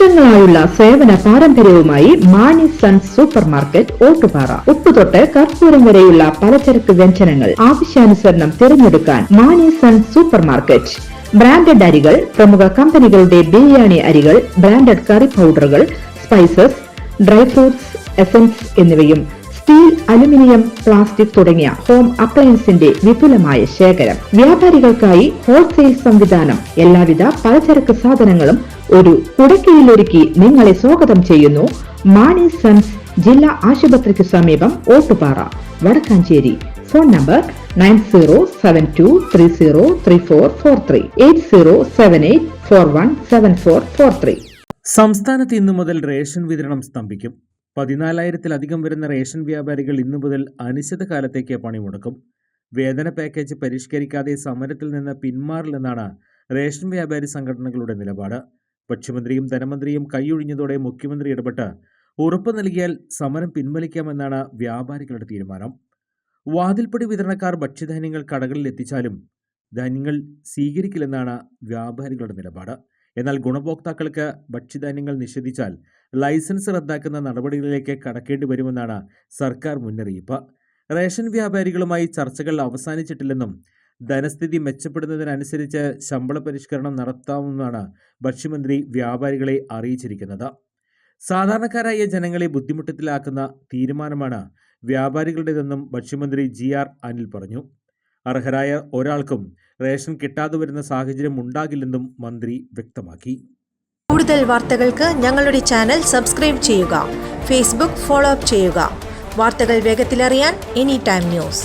വർഷങ്ങളായുള്ള സേവന പാരമ്പര്യവുമായി Mani sons super market Ottupara. ഉപ്പുതൊട്ട് കർപ്പൂരം വരെയുള്ള പലചരക്ക് വ്യഞ്ജനങ്ങൾ ആവശ്യാനുസരണം തിരഞ്ഞെടുക്കാൻ Mani sons super market. Branded അരികൾ, പ്രമുഖ കമ്പനികളുടെ ബിരിയാണി അരികൾ, ബ്രാൻഡഡ് കറി പൗഡറുകൾ, സ്പൈസസ്, ഡ്രൈ ഫ്രൂട്ട്സ്, എസൻസ് എന്നിവയും സ്റ്റീൽ, അലുമിനിയം, പ്ലാസ്റ്റിക് തുടങ്ങിയ ഹോം അപ്ലയൻസിന്റെ വിപുലമായ ശേഖരം. വ്യാപാരികൾക്കായി ഹോൾസെയിൽ സംവിധാനം. എല്ലാവിധ പലചരക്ക് സാധനങ്ങളും ഒരു കുടക്കീഴിലൊരുക്കി നിങ്ങളെ സ്വാഗതം ചെയ്യുന്നു. മാണി സൺസ് ജില്ലാ ആശുപത്രിക്ക് സമീപം ഓട്ടുപാറ, വടക്കാഞ്ചേരി. Phone number 9072303443 8078417443. സംസ്ഥാനത്ത് ഇന്നു മുതൽ റേഷൻ വിതരണം സ്തംഭിക്കും. 14,000-ലധികം വരുന്ന റേഷൻ വ്യാപാരികൾ ഇന്നു മുതൽ അനിശ്ചിതകാലത്തേക്ക് പണിമുടക്കും. വേതന പാക്കേജ് പരിഷ്കരിക്കാതെ സമരത്തിൽ നിന്ന് പിന്മാറില്ലെന്നാണ് റേഷൻ വ്യാപാരി സംഘടനകളുടെ നിലപാട്. ഭക്ഷ്യമന്ത്രിയും ധനമന്ത്രിയും കൈയൊഴിഞ്ഞതോടെ മുഖ്യമന്ത്രി ഇടപെട്ട് ഉറപ്പ് നൽകിയാൽ സമരം പിൻവലിക്കാമെന്നാണ് വ്യാപാരികളുടെ തീരുമാനം. വാതിൽപ്പടി വിതരണക്കാർ ഭക്ഷ്യധാന്യങ്ങൾ കടകളിൽ എത്തിച്ചാലും ധാന്യങ്ങൾ സ്വീകരിക്കില്ലെന്നാണ് വ്യാപാരികളുടെ നിലപാട്. എന്നാൽ ഗുണഭോക്താക്കൾക്ക് ഭക്ഷ്യധാന്യങ്ങൾ നിഷേധിച്ചാൽ ലൈസൻസ് റദ്ദാക്കുന്ന നടപടികളിലേക്ക് കടക്കേണ്ടി വരുമെന്നാണ് സർക്കാർ മുന്നറിയിപ്പ്. റേഷൻ വ്യാപാരികളുമായി ചർച്ചകൾ അവസാനിച്ചിട്ടില്ലെന്നും ധനസ്ഥിതി മെച്ചപ്പെടുന്നതിനനുസരിച്ച് ശമ്പള പരിഷ്കരണം നടത്താമെന്നാണ് ഭക്ഷ്യമന്ത്രി വ്യാപാരികളെ അറിയിച്ചിരിക്കുന്നത്. സാധാരണക്കാരായ ജനങ്ങളെ ബുദ്ധിമുട്ടിലാക്കുന്ന തീരുമാനമാണ് വ്യാപാരികളുടേതെന്നും ഭക്ഷ്യമന്ത്രി GR അനിൽ പറഞ്ഞു. അർഹരായ ഒരാൾക്കും റേഷൻ കിട്ടാതെ വരുന്ന സാഹചര്യം ഉണ്ടാകില്ലെന്നും മന്ത്രി വ്യക്തമാക്കി. കൂടുതൽ വാർത്തകൾക്ക് ഞങ്ങളുടെ ചാനൽ സബ്സ്ക്രൈബ് ചെയ്യുക. ഫേസ്ബുക്ക് ഫോളോ അപ്പ് ചെയ്യുക. വാർത്തകൾ വേഗത്തിലറിയാൻ എനി ടൈം ന്യൂസ്.